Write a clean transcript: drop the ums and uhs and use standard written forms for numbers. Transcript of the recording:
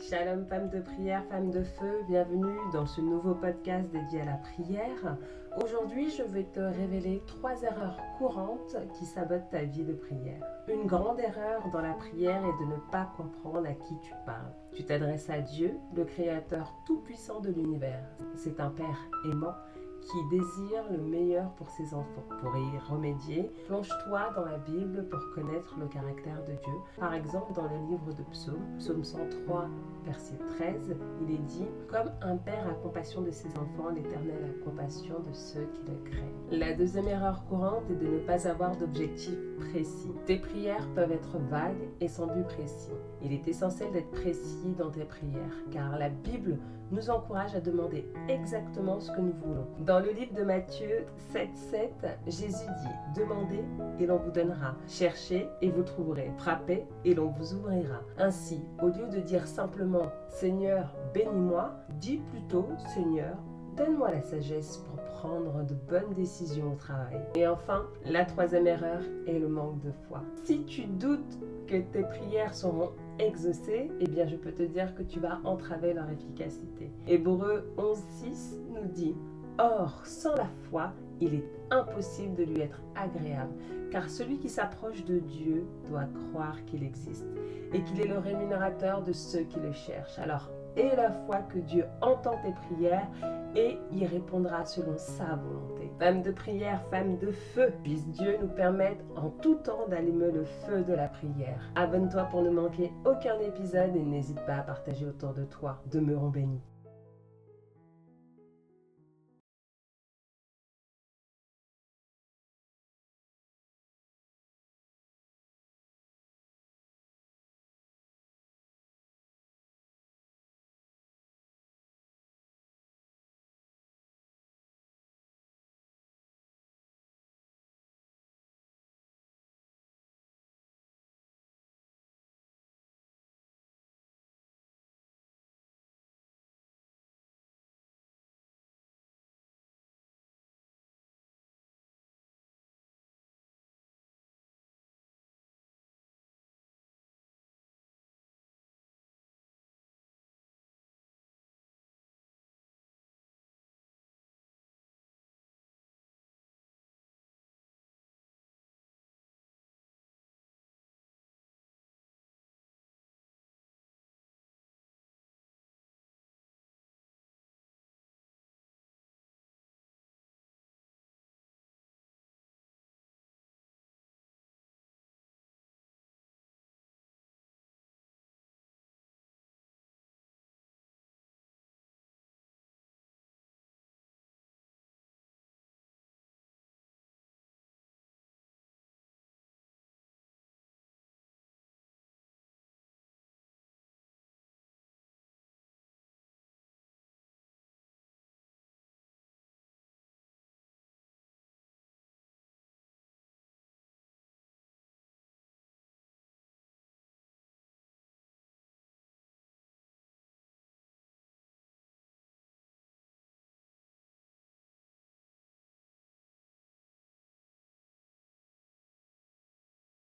Shalom femme de prière, femme de feu, bienvenue dans ce nouveau podcast dédié à la prière. Aujourd'hui, je vais te révéler 3 erreurs courantes qui sabotent ta vie de prière. Une grande erreur dans la prière est de ne pas comprendre à qui tu parles. Tu t'adresses à Dieu, le Créateur tout-puissant de l'univers. C'est un Père aimant qui désire le meilleur pour ses enfants. Pour y remédier, plonge-toi dans la Bible pour connaître le caractère de Dieu. Par exemple, dans le livre de Psaume 103, verset 13, il est dit « Comme un père a compassion de ses enfants, l'Éternel a compassion de ceux qui le craignent ». La deuxième erreur courante est de ne pas avoir d'objectif précis. Tes prières peuvent être vagues et sans but précis. Il est essentiel d'être précis dans tes prières, car la Bible nous encourage à demander exactement ce que nous voulons. Dans le livre de Matthieu 7,7, Jésus dit « Demandez et l'on vous donnera, cherchez et vous trouverez, frappez et l'on vous ouvrira ». Ainsi, au lieu de dire simplement « Seigneur, bénis-moi », dis plutôt « Seigneur, donne-moi la sagesse pour prendre de bonnes décisions au travail ». Et enfin, la troisième erreur est le manque de foi. Si tu doutes que tes prières seront exaucées, eh bien je peux te dire que tu vas entraver leur efficacité. Hébreux 11,6 nous dit « Or, sans la foi, il est impossible de lui être agréable, car celui qui s'approche de Dieu doit croire qu'il existe et qu'il est le rémunérateur de ceux qui le cherchent. » Alors, aie la foi que Dieu entend tes prières et y répondra selon sa volonté. Femme de prière, femme de feu, puisse Dieu nous permettre en tout temps d'allumer le feu de la prière. Abonne-toi pour ne manquer aucun épisode et n'hésite pas à partager autour de toi. Demeurons bénis.